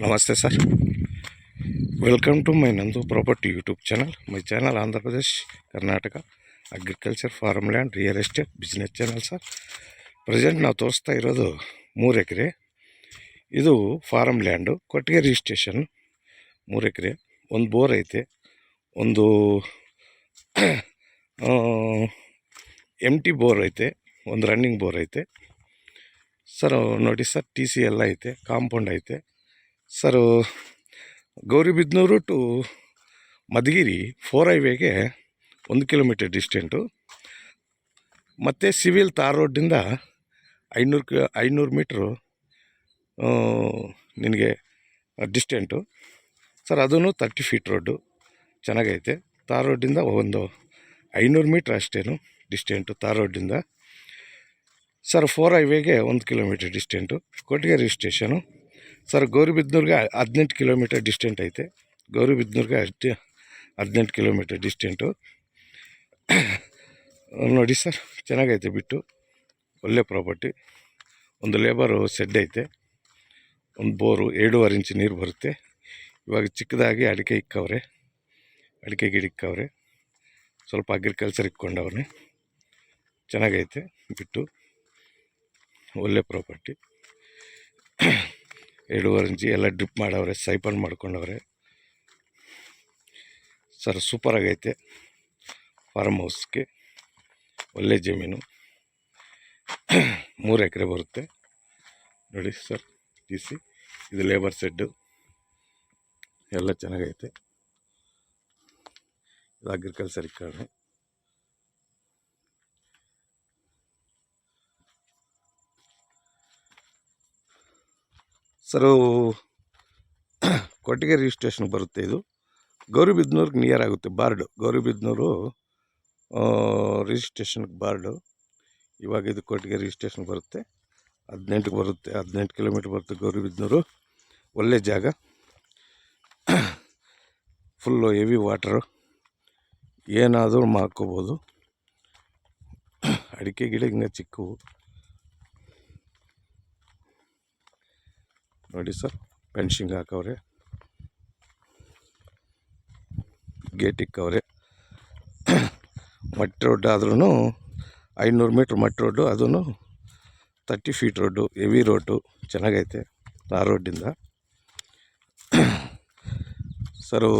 Namaste sir. Welcome to my Nandu Property YouTube channel. My channel Andhra Pradesh, Karnataka, Agriculture, Farmland, Real Estate, Business channel sir. Present ನಾವು ತೋರಿಸ್ತಾ ಇರೋದು 3 acre. ಇದು farm land, ಕೊಟ್ಟಿಗೆ registration. 3 acre, ಒಂದು bore ಐತೆ, ಒಂದು empty bore ಐತೆ, ಒಂದು ರನ್ನಿಂಗ್ ಬೋರ್ ಐತೆ ಸರ್. ನೋಡಿ ಸರ್, ಟಿ ಸಿ ಎಲ್ಲ ಐತೆ, ಕಾಂಪೌಂಡ್ ಐತೆ ಸರ್. ಗೌರಿಬಿದನೂರು ಟು ಮಧುಗಿರಿ 4 ಹೈವೇಗೆ 1 ಕಿಲೋಮೀಟರ್ ಡಿಸ್ಟೆಂಟು. ಮತ್ತು ಸಿವಿಲ್ ತಾರ್ ರೋಡಿಂದ 500 ಮೀಟ್ರು ನಿನಗೆ ಡಿಸ್ಟೆಂಟು ಸರ್. ಅದೂ 30 ಫೀಟ್ ರೋಡು ಚೆನ್ನಾಗೈತೆ. ತಾರ್ ರೋಡಿಂದ ಒಂದು 500 ಮೀಟ್ರ್ ಅಷ್ಟೇನು ಡಿಸ್ಟೆಂಟು ತಾರ್ ರೋಡಿಂದ ಸರ್. 4 ಹೈವೇಗೆ 1 ಕಿಲೋಮೀಟರ್ ಡಿಸ್ಟೆಂಟು. ಕೊಟ್ಟಿಗೆ ರಿಜಿಸ್ಟ್ರೇಷನು ಸರ್. ಗೌರಿಬಿದನೂರಿಗೆ 18 ಕಿಲೋಮೀಟರ್ ಡಿಸ್ಟೆಂಟ್ ಐತೆ. ಗೌರಿಬಿದನೂರಿಗೆ 18 ಕಿಲೋಮೀಟರ್ ಡಿಸ್ಟೆಂಟು. ನೋಡಿ ಸರ್, ಚೆನ್ನಾಗೈತೆ, ಬಿಟ್ಟು ಒಳ್ಳೆ ಪ್ರಾಪರ್ಟಿ. ಒಂದು ಲೇಬರು ಸೆಡ್ ಐತೆ, ಒಂದು ಬೋರು 2.5 ಇಂಚ್ ನೀರು ಬರುತ್ತೆ. ಇವಾಗ ಚಿಕ್ಕದಾಗಿ ಅಡಿಕೆ ಇಕ್ಕವ್ರೆ, ಅಡಿಕೆ ಗಿಡ ಇಕ್ಕವ್ರೆ, ಸ್ವಲ್ಪ ಅಗ್ರಿಕಲ್ಚರ್ ಇಕ್ಕೊಂಡವ್ರೆ. ಚೆನ್ನಾಗೈತೆ, ಬಿಟ್ಟು ಒಳ್ಳೆ ಪ್ರಾಪರ್ಟಿ. 2.5 ಇಂಚ್ ಎಲ್ಲ ಡ್ರಿಪ್ ಮಾಡವ್ರೆ, ಸೈಪನ್ ಮಾಡ್ಕೊಂಡವ್ರೆ ಸರ್. ಸೂಪರಾಗೈತೆ. ಫಾರ್ಮ್ ಹೌಸ್ಗೆ ಒಳ್ಳೆ ಜಮೀನು. 3 ಎಕರೆ ಬರುತ್ತೆ ನೋಡಿ ಸರ್. ಟಿ ಸಿ ಇದು ಲೇಬರ್ ಸೆಡ್ಡು ಎಲ್ಲ ಚೆನ್ನಾಗೈತೆ. ಇದು ಅಗ್ರಿಕಲ್ಚರ್ ಇಕ್ಕಣೆ ಸರ್. ಕೊಟ್ಟಿಗೆ ರಿಜಿಸ್ಟ್ರೇಷನ್ ಬರುತ್ತೆ. ಇದು ಗೌರಿಬಿದನೂರಿಗೆ ನಿಯರ್ ಆಗುತ್ತೆ. ಬಾರ್ಡು ಗೌರಿಬಿದನೂರು ರಿಜಿಸ್ಟ್ರೇಷನ್ಗೆ ಬಾರ್ಡು. ಇವಾಗ ಇದು ಕೊಟ್ಟಿಗೆ ರಿಜಿಸ್ಟ್ರೇಷನ್ ಬರುತ್ತೆ. 18 ಬರುತ್ತೆ, 18 ಕಿಲೋಮೀಟ್ರ್ ಬರುತ್ತೆ ಗೌರಿಬಿದನೂರು. ಒಳ್ಳೆ ಜಾಗ, ಫುಲ್ಲು ಹೆವಿ ವಾಟರು, ಏನಾದರೂ ಮಾಡ್ಕೋಬೋದು. ಅಡಿಕೆ ಗಿಡ ಹಿಂಗೆ ಚಿಕ್ಕವು ನೋಡಿ ಸರ್. ಫೆನ್ಸಿಂಗ್ ಹಾಕವ್ರೆ, ಗೇಟ್ ಇಕ್ಕವ್ರೆ. ಮಟ್ಟಿ ರೋಡ್ ಆದ್ರೂ 500 ಮೀಟ್ರ್ ಮಟ್ಟಿ ರೋಡು, ಅದೂ 30 ಫೀಟ್ ರೋಡು, ಹೆವಿ ರೋಡು ಚೆನ್ನಾಗೈತೆ. ಆ ರೋಡಿಂದ sir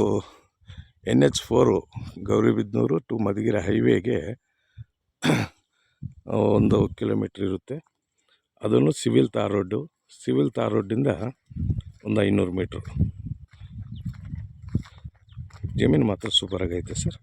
NH4 Gauribidanur to Madhugiri ಹೈವೇಗೆ 1 ಕಿಲೋಮೀಟ್ರ್ ಇರುತ್ತೆ. ಅದನ್ನು civil tar road. Civil tar ರೋಡಿಂದ ಒಂದು 500 ಮೀಟ್ರು. ಜಮೀನು ಮಾತ್ರ ಸೂಪರಾಗೈತೆ ಸರ್.